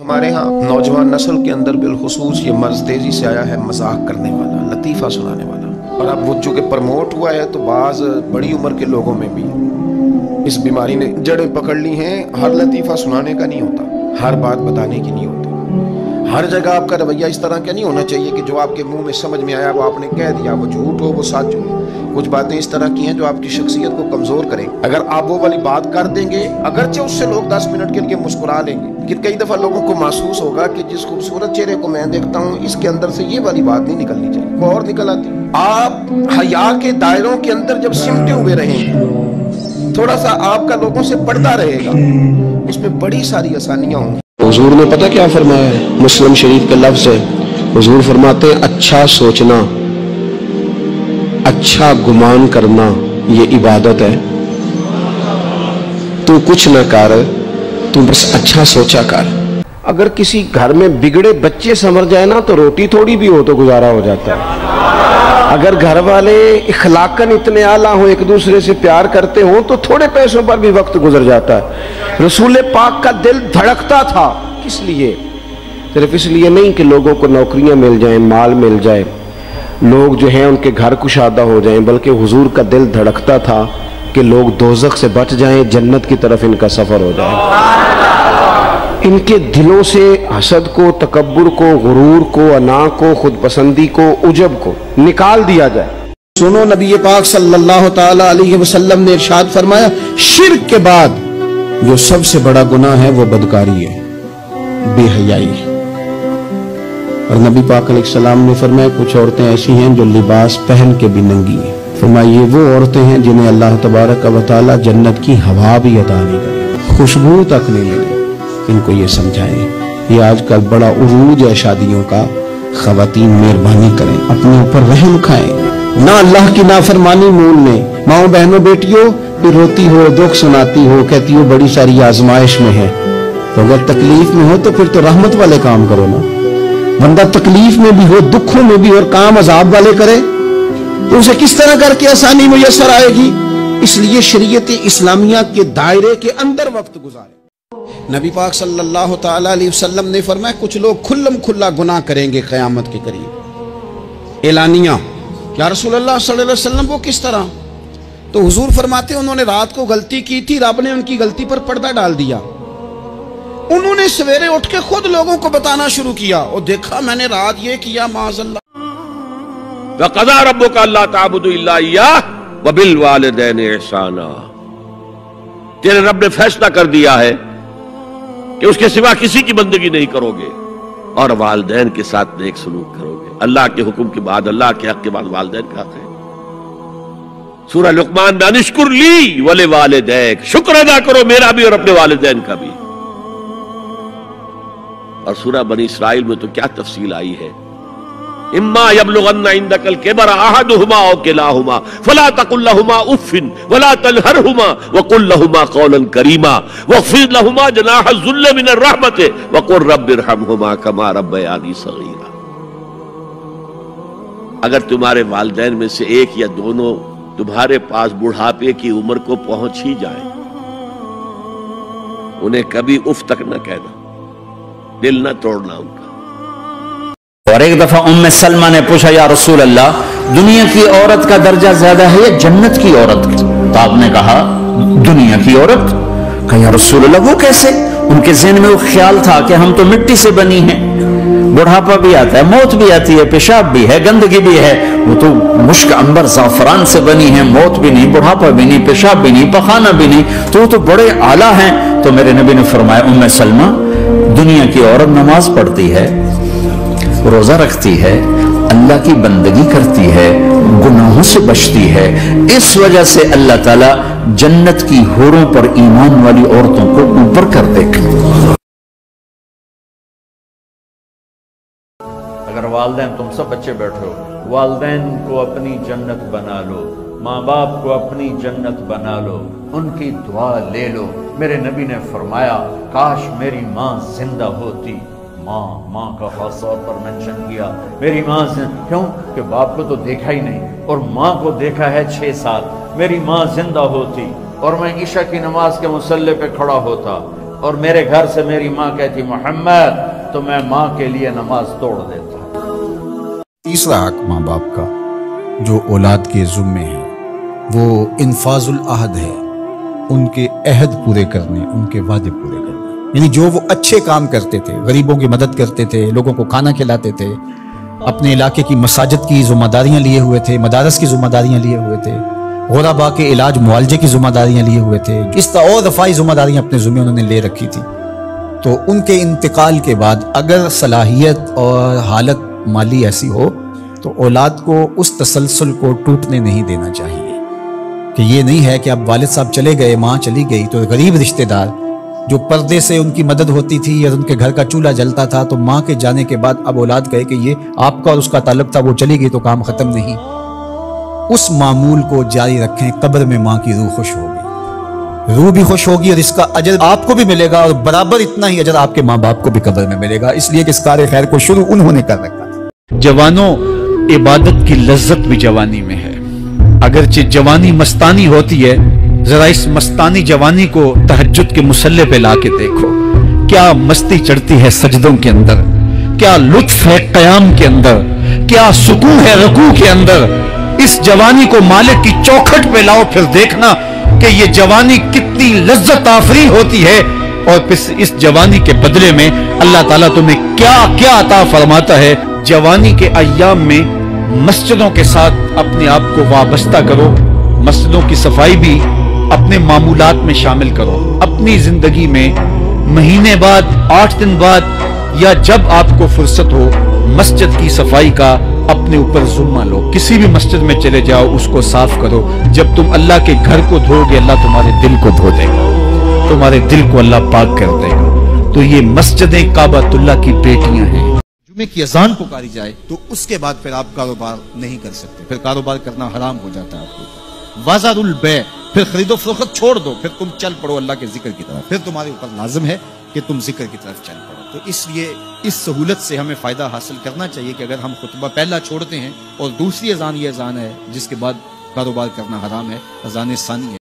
ہمارے ہاں نوجوان نسل کے اندر بالخصوص یہ مرض تیزی سے آیا ہے، مذاق کرنے والا، لطیفہ سنانے والا، اور اب وہ چونکہ پرموٹ ہوا ہے تو بعض بڑی عمر کے لوگوں میں بھی اس بیماری نے جڑیں پکڑ لی ہیں۔ ہر لطیفہ سنانے کا نہیں ہوتا، ہر بات بتانے کی نہیں ہوتی، ہر جگہ آپ کا رویہ اس طرح کا نہیں ہونا چاہیے کہ جو آپ کے منہ میں سمجھ میں آیا وہ آپ نے کہہ دیا، وہ جھوٹ ہو وہ سچ ہو۔ کچھ باتیں اس طرح کی ہیں جو آپ کی شخصیت کو کمزور کریں۔ اگر آپ وہ والی بات کر دیں گے، اگرچہ اس سے لوگ 10 منٹ کے لیے مسکرا لیں گے، لیکن کئی دفعہ لوگوں کو محسوس ہوگا کہ جس خوبصورت چہرے کو میں دیکھتا ہوں اس کے اندر سے یہ والی بات نہیں نکلنی چاہیے، وہ اور نکل آتی۔ آپ حیا کے دائروں کے اندر جب سمٹے ہوئے رہیں گے، تھوڑا سا آپ کا لوگوں سے پردہ رہے گا، اس میں بڑی ساری آسانیاں ہوں گی۔ حضور نے پتہ کیا فرمایا ہے؟ مسلم شریف کا لفظ ہے، حضور فرماتے ہیں اچھا سوچنا، اچھا گمان کرنا یہ عبادت ہے۔ تو کچھ نہ کر، تو بس اچھا سوچا کر۔ اگر کسی گھر میں بگڑے بچے سنور جائے نا تو روٹی تھوڑی بھی ہو تو گزارا ہو جاتا ہے۔ اگر گھر والے اخلاقاً اتنے اعلیٰ ہوں، ایک دوسرے سے پیار کرتے ہوں تو تھوڑے پیسوں پر بھی وقت گزر جاتا ہے۔ رسول پاک کا دل دھڑکتا تھا، کس لیے؟ صرف اس لیے نہیں کہ لوگوں کو نوکریاں مل جائیں، مال مل جائے، لوگ جو ہیں ان کے گھر کشادہ ہو جائیں، بلکہ حضور کا دل دھڑکتا تھا کہ لوگ دوزخ سے بچ جائیں، جنت کی طرف ان کا سفر ہو جائے۔ ان کے دلوں سے حسد کو، تکبر کو، غرور کو، انا کو، خود پسندی کو، عجب کو نکال دیا جائے۔ سنو، نبی پاک صلی اللہ تعالی علیہ وسلم نے ارشاد فرمایا، شرک کے بعد جو سب سے بڑا گناہ ہے وہ بدکاری ہے، بے حیائی ہے۔ اور نبی پاک علیہ السلام نے فرمایا کچھ عورتیں ایسی ہیں جو لباس پہن کے بھی ننگی ہیں۔ فرمایا یہ وہ عورتیں ہیں جنہیں اللہ تبارک و تعالی جنت کی ہوا بھی عطا نہیں کرے، خوشبو تک نہیں ملے۔ ان کو یہ سمجھائیں، یہ آج کل بڑا عروج ہے شادیوں کا۔ خواتین مہربانی کریں، اپنے اوپر رحم کھائیں، نہ اللہ کی نافرمانی مول لیں۔ ماؤں بہنوں بیٹیوں بھی روتی ہو، دکھ سناتی ہو، کہتی ہو بڑی ساری آزمائش میں ہے، تو اگر تکلیف میں ہو تو پھر تو رحمت والے کام کرو نا۔ بندہ تکلیف میں بھی ہو، دکھوں میں بھی، اور کام عذاب والے کرے تو اسے کس طرح کر کے آسانی میسر آئے گی؟ اس لیے شریعت اسلامیہ کے دائرے کے اندر وقت گزارے۔ نبی پاک صلی اللہ تعالی علیہ وسلم نے فرمایا کچھ لوگ کھلم کھلا گناہ کریں گے قیامت کے قریب، اعلانیہ۔ یا رسول اللہ صلی اللہ علیہ وسلم وہ کس طرح؟ تو حضور فرماتے انہوں نے رات کو غلطی کی تھی، رب نے ان کی غلطی پر پردہ ڈال دیا، انہوں نے سویرے اٹھ کے خود لوگوں کو بتانا شروع کیا، اور دیکھا میں نے رات یہ کیا، معاذ اللہ۔ وَقَضَىٰ رَبُّكَ أَلَّا تَعْبُدُوا إِلَّا إِيَّاهُ وَبِالْوَالِدَيْنِ إِحْسَانًا۔ تیرے رب نے فیصلہ کر دیا ہے کہ اس کے سوا کسی کی بندگی نہیں کرو گے، اور والدین کے ساتھ نیک سلوک کرو گے۔ اللہ کے حکم کے بعد، اللہ کے حق کے بعد والدین کا حق ہے۔ سورہ لقمان میں انشکر لی ولوالدیک، شکر ادا کرو میرا بھی اور اپنے والدین کا بھی۔ اور سورہ بنی اسرائیل میں تو کیا تفصیل آئی ہے، اما یبلغن عندک الکبر احدہما او کلاہما فلا تقل لہما اف ولا تنہرہما وقل لہما قولا کریما واخفض لہما جناح الذل من الرحمۃ وقل رب ارحمہما کما ربیانی صغیرا۔ اگر تمہارے والدین میں سے ایک یا دونوں تمہارے پاس بڑھاپے کی عمر کو پہنچ ہی جائیں، انہیں کبھی اف تک نہ کہنا، دل نہ توڑنا ان کا۔ اور ایک دفعہ ام سلمہ نے پوچھا یا رسول اللہ، دنیا کی عورت کا درجہ زیادہ ہے یا جنت کی عورت کا؟ تو آپ نے کہا دنیا کی عورت۔ کہا یا رسول اللہ وہ کیسے؟ ان کے ذہن میں وہ خیال تھا کہ ہم تو مٹی سے بنی ہیں، بڑھاپا بھی آتا ہے، موت بھی آتی ہے، پیشاب بھی ہے، گندگی بھی ہے، وہ تو مشک عنبر زعفران سے بنی ہیں، موت بھی نہیں، بڑھاپا بھی نہیں، پیشاب بھی نہیں، پخانہ بھی نہیں، تو وہ تو بڑے اعلیٰ ہیں۔ تو میرے نبی نے فرمایا ام سلمہ، دنیا کی عورت نماز پڑھتی ہے، روزہ رکھتی ہے، اللہ کی بندگی کرتی ہے، گناہوں سے بچتی ہے، اس وجہ سے اللہ تعالیٰ جنت کی حوروں پر ایمان والی عورتوں کو اوپر کر دے گا۔ اگر والدین، تم سب بچے بیٹھو، والدین کو اپنی جنت بنا لو، ماں باپ کو اپنی جنت بنا لو، ان کی دعا لے لو۔ میرے نبی نے فرمایا کاش میری ماں زندہ ہوتی۔ ماں کا خاص طور پر منشن کیا، میری ماں کیوں کہ باپ کو تو دیکھا ہی نہیں، اور ماں کو دیکھا ہے 6 سال۔ میری ماں زندہ ہوتی اور میں عشاء کی نماز کے مصلی پہ کھڑا ہوتا، اور میرے گھر سے میری ماں کہتی محمد تو میں ماں کے لیے نماز توڑ دیتا ہوں۔ تیسرا حق ماں باپ کا جو اولاد کے ذمے ہے وہ انفاذ العہد ہے، ان کے عہد پورے کرنے، ان کے وعدے پورے کرنے، یعنی جو وہ اچھے کام کرتے تھے، غریبوں کی مدد کرتے تھے، لوگوں کو کھانا کھلاتے تھے، اپنے علاقے کی مساجد کی ذمہ داریاں لیے ہوئے تھے، مدارس کی ذمہ داریاں لیے ہوئے تھے، غرباء کے علاج معالجے کی ذمہ داریاں لیے ہوئے تھے، اس طرح اور رفاعی ذمہ داریاں اپنے ذمے انہوں نے لے رکھی تھی، تو ان کے انتقال کے بعد اگر صلاحیت اور حالت مالی ایسی ہو تو اولاد کو اس تسلسل کو ٹوٹنے نہیں دینا چاہیے، کہ یہ نہیں ہے کہ اب والد صاحب چلے گئے، ماں چلی گئی تو غریب رشتہ دار جو پردے سے ان کی مدد ہوتی تھی یا ان کے گھر کا چولہا جلتا تھا، تو ماں کے جانے کے بعد اب اولاد کہے کہ یہ آپ کا اور اس کا تعلق تھا، وہ چلی گئی تو کام ختم نہیں، اس معمول کو جاری رکھیں۔ قبر میں ماں کی روح خوش ہوگی، روح بھی خوش ہوگی، اور اس کا اجر آپ کو بھی ملے گا، اور برابر اتنا ہی اجر آپ کے ماں باپ کو بھی قبر میں ملے گا، اس لیے کہ اس کار خیر کو شروع انہوں نے کر رکھا تھا۔ جوانوں، عبادت کی لذت بھی جوانی میں ہے، اگرچہ جوانی مستانی ہوتی ہے، ذرا اس مستانی جوانی کو تہجد کے مصلی پہ لا کے دیکھو، کیا مستی چڑھتی ہے سجدوں کے اندر، کیا لطف ہے قیام کے اندر، کیا سکون ہے رکوع کے اندر۔ اس جوانی کو مالک کی چوکھٹ پہ لاؤ، پھر دیکھنا کہ یہ جوانی کتنی لذت آفری ہوتی ہے، اور پھر اس جوانی کے بدلے میں اللہ تعالیٰ تمہیں کیا کیا عطا فرماتا ہے۔ جوانی کے ایام میں مسجدوں کے ساتھ اپنے آپ کو وابستہ کرو، مسجدوں کی صفائی بھی اپنے معمولات میں شامل کرو، اپنی زندگی میں مہینے بعد، 8 دن بعد، یا جب آپ کو فرصت ہو، مسجد کی صفائی کا اپنے اوپر ذمہ لو، کسی بھی مسجد میں چلے جاؤ، اس کو صاف کرو۔ جب تم اللہ کے گھر کو دھو گے، اللہ تمہارے دل کو دھو دے گا، تمہارے دل کو اللہ پاک کر دے گا۔ تو یہ مسجدیں کعبۃ اللہ کی بیٹیاں ہیں۔ جمعے کی اذان پکاری جائے تو اس کے بعد پھر آپ کاروبار نہیں کر سکتے، پھر کاروبار کرنا حرام ہو جاتا ہے آپ کو۔ وازار البیع، پھر خرید و فروخت چھوڑ دو، پھر تم چل پڑو اللہ کے ذکر کی طرف، پھر تمہارے اوپر لازم ہے کہ تم ذکر کی طرف چل پڑو۔ تو اس لیے اس سہولت سے ہمیں فائدہ حاصل کرنا چاہیے کہ اگر ہم خطبہ پہلا چھوڑتے ہیں اور دوسری اذان یہ اذان ہے جس کے بعد کاروبار کرنا حرام ہے، اذان ثانی ہے۔